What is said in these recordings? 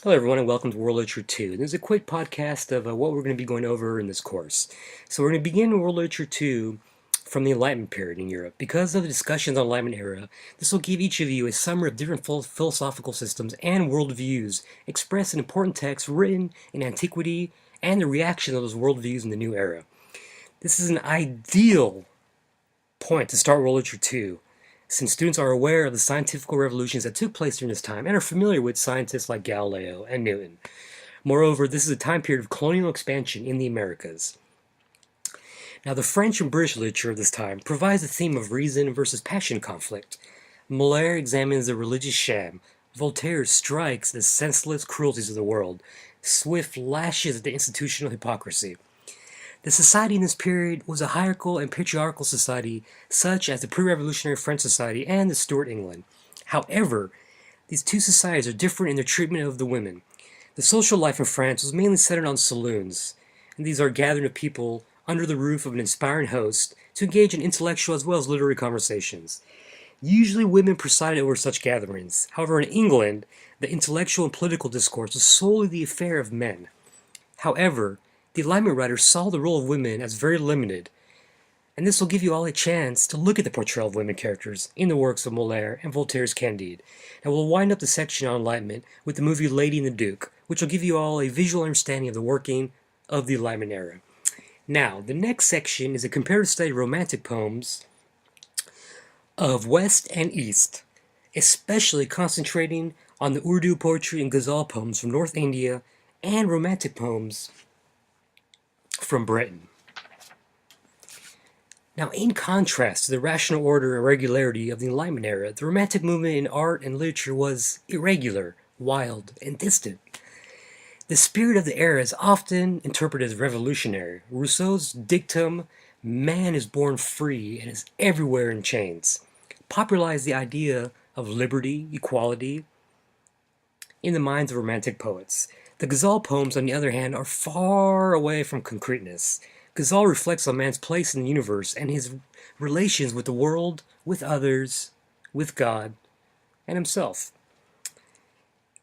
Hello, everyone, and welcome to World Literature 2. This is a quick podcast of what we're going to be going over in this course. So we're going to begin World Literature 2 from the Enlightenment period in Europe. Because of the discussions on the Enlightenment era, this will give each of you a summary of different philosophical systems and worldviews expressed in important texts written in antiquity and the reaction of those worldviews in the new era. This is an ideal point to start World Literature 2, since students are aware of the scientific revolutions that took place during this time and are familiar with scientists like Galileo and Newton. Moreover, this is a time period of colonial expansion in the Americas. Now, the French and British literature of this time provides a theme of reason versus passion conflict. Molière examines the religious sham. Voltaire strikes the senseless cruelties of the world. Swift lashes at the institutional hypocrisy. The society in this period was a hierarchical and patriarchal society, such as the pre-revolutionary French society and the Stuart England. However, these two societies are different in their treatment of the women. The social life in France was mainly centered on saloons, and these are a gathering of people under the roof of an inspiring host to engage in intellectual as well as literary conversations. Usually women presided over such gatherings. However, in England, the intellectual and political discourse was solely the affair of men. However, the Enlightenment writers saw the role of women as very limited, and this will give you all a chance to look at the portrayal of women characters in the works of Molière and Voltaire's Candide. And we'll wind up the section on Enlightenment with the movie Lady and the Duke, which will give you all a visual understanding of the working of the Enlightenment era. Now, the next section is a comparative study of romantic poems of West and East, especially concentrating on the Urdu poetry and ghazal poems from North India and romantic poems from Britain. Now, in contrast to the rational order and regularity of the Enlightenment era, the Romantic movement in art and literature was irregular, wild, and distant. The spirit of the era is often interpreted as revolutionary. Rousseau's dictum, "Man is born free and is everywhere in chains," popularized the idea of liberty, equality in the minds of Romantic poets. The ghazal poems, on the other hand, are far away from concreteness. Ghazal reflects on man's place in the universe and his relations with the world, with others, with God, and himself.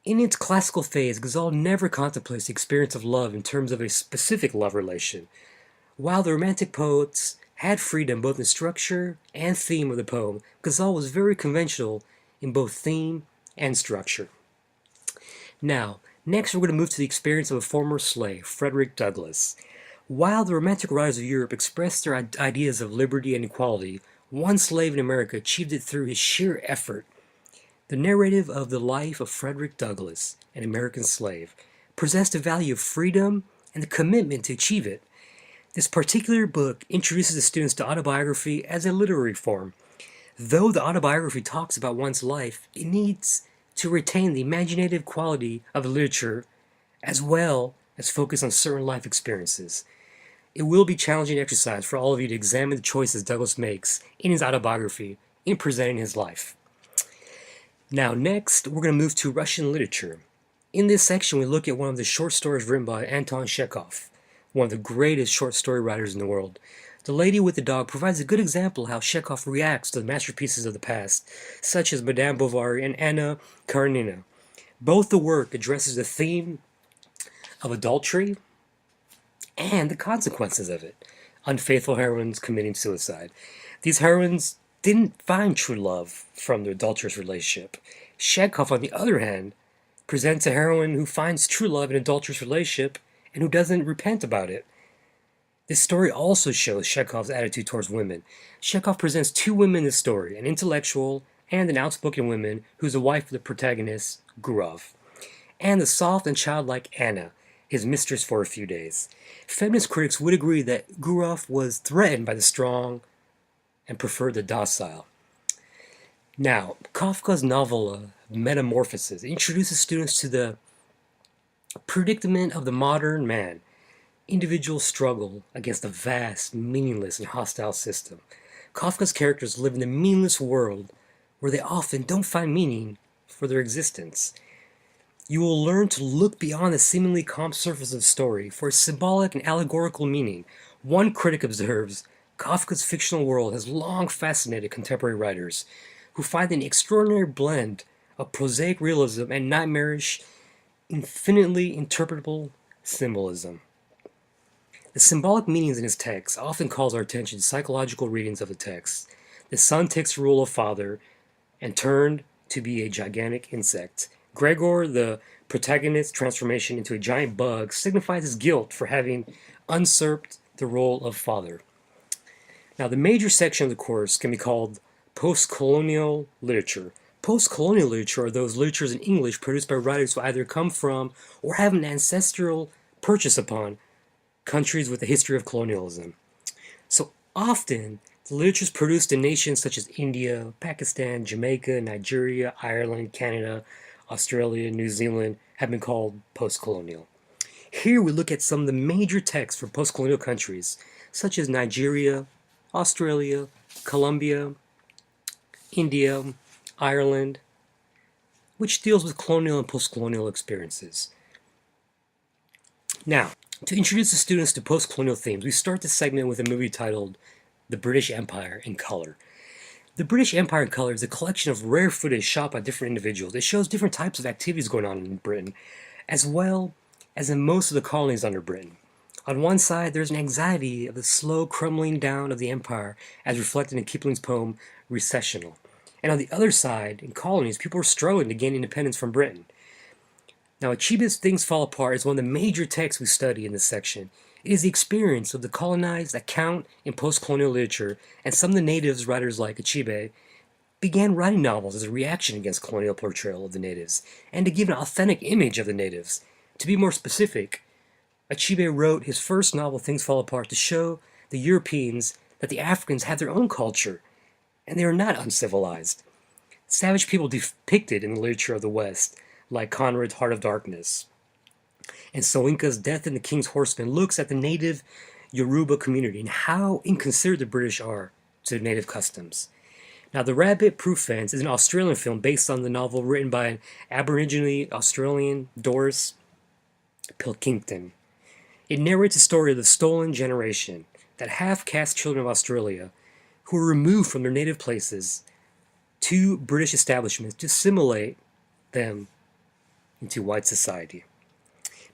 In its classical phase, ghazal never contemplates the experience of love in terms of a specific love relation. While the Romantic poets had freedom both in structure and theme of the poem, ghazal was very conventional in both theme and structure. Now, next we're going to move to the experience of a former slave, Frederick Douglass. While the Romantic writers of Europe expressed their ideas of liberty and equality, one slave in America achieved it through his sheer effort. The narrative of the life of Frederick Douglass, an American slave, possessed the value of freedom and the commitment to achieve it. This particular book introduces the students to autobiography as a literary form. Though the autobiography talks about one's life, it needs to retain the imaginative quality of the literature as well as focus on certain life experiences. It will be challenging exercise for all of you to examine the choices Douglass makes in his autobiography in presenting his life. Now, next, we're going to move to Russian literature. In this section, we look at one of the short stories written by Anton Chekhov, one of the greatest short story writers in the world. The Lady with the Dog provides a good example of how Chekhov reacts to the masterpieces of the past, such as Madame Bovary and Anna Karenina. Both the work addresses the theme of adultery and the consequences of it. Unfaithful heroines committing suicide. These heroines didn't find true love from the adulterous relationship. Chekhov, on the other hand, presents a heroine who finds true love in an adulterous relationship and who doesn't repent about it. This story also shows Chekhov's attitude towards women. Chekhov presents two women in this story, an intellectual and an outspoken woman who's the wife of the protagonist, Gurov, and the soft and childlike Anna, his mistress for a few days. Feminist critics would agree that Gurov was threatened by the strong and preferred the docile. Now, Kafka's novel Metamorphoses introduces students to the predicament of the modern man, individual struggle against a vast, meaningless, and hostile system. Kafka's characters live in a meaningless world where they often don't find meaning for their existence. You will learn to look beyond the seemingly calm surface of the story for a symbolic and allegorical meaning. One critic observes, Kafka's fictional world has long fascinated contemporary writers, who find an extraordinary blend of prosaic realism and nightmarish infinitely interpretable symbolism. The symbolic meanings in his text often calls our attention to psychological readings of the text. The son takes the role of father and turned to be a gigantic insect. Gregor, the protagonist's transformation into a giant bug, signifies his guilt for having usurped the role of father. Now, the major section of the course can be called post-colonial literature. Post-colonial literature are those literatures in English produced by writers who either come from or have an ancestral purchase upon countries with a history of colonialism. So often, the literatures produced in nations such as India, Pakistan, Jamaica, Nigeria, Ireland, Canada, Australia, New Zealand have been called post-colonial. Here we look at some of the major texts for post-colonial countries, such as Nigeria, Australia, Colombia, India, Ireland, which deals with colonial and post-colonial experiences. Now, to introduce the students to post-colonial themes, we start this segment with a movie titled The British Empire in Color. The British Empire in Color is a collection of rare footage shot by different individuals. It shows different types of activities going on in Britain, as well as in most of the colonies under Britain. On one side, there's an anxiety of the slow crumbling down of the empire, as reflected in Kipling's poem Recessional. And on the other side, in colonies, people were struggling to gain independence from Britain. Now, Achebe's Things Fall Apart is one of the major texts we study in this section. It is the experience of the colonized that count in post-colonial literature, and some of the natives writers like Achebe began writing novels as a reaction against colonial portrayal of the natives, and to give an authentic image of the natives. To be more specific, Achebe wrote his first novel, Things Fall Apart, to show the Europeans that the Africans had their own culture, and they are not uncivilized. Savage people depicted in the literature of the West, like Conrad's Heart of Darkness, and Soyinka's Death in the King's Horseman, looks at the native Yoruba community and how inconsiderate the British are to native customs. Now, The Rabbit Proof Fence is an Australian film based on the novel written by an Aboriginal Australian, Doris Pilkington. It narrates the story of the stolen generation, that half-caste children of Australia, who were removed from their native places to British establishments to assimilate them into white society.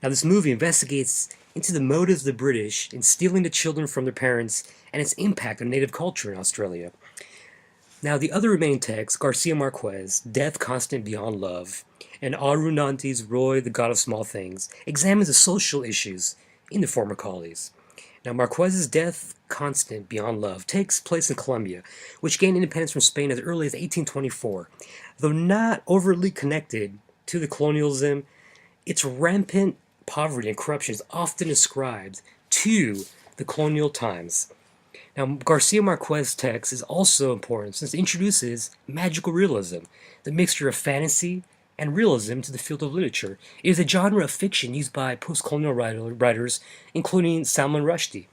Now, this movie investigates into the motives of the British in stealing the children from their parents and its impact on native culture in Australia. Now, the other remaining texts, Garcia Marquez, Death Constant Beyond Love, and Arunanti's Roy, the God of Small Things, examines the social issues in the former colonies. Now, Marquez's Death Constant Beyond Love takes place in Colombia, which gained independence from Spain as early as 1824. Though not overtly connected to the colonialism, its rampant poverty and corruption is often ascribed to the colonial times. Now, Garcia Marquez's text is also important since it introduces magical realism, the mixture of fantasy and realism to the field of literature. It is a genre of fiction used by post-colonial writers, including Salman Rushdie.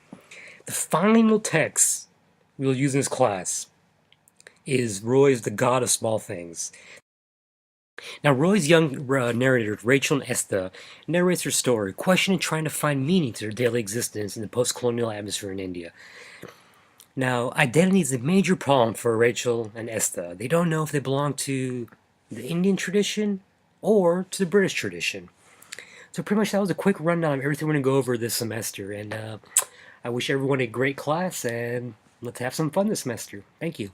The final text we will use in this class is Roy's The God of Small Things. Now, Roy's young narrator, Rachel and Esther, narrates her story, questioning and trying to find meaning to their daily existence in the post-colonial atmosphere in India. Now, identity is a major problem for Rachel and Esther. They don't know if they belong to the Indian tradition or to the British tradition. So pretty much that was a quick rundown of everything we're going to go over this semester. And I wish everyone a great class, and let's have some fun this semester. Thank you.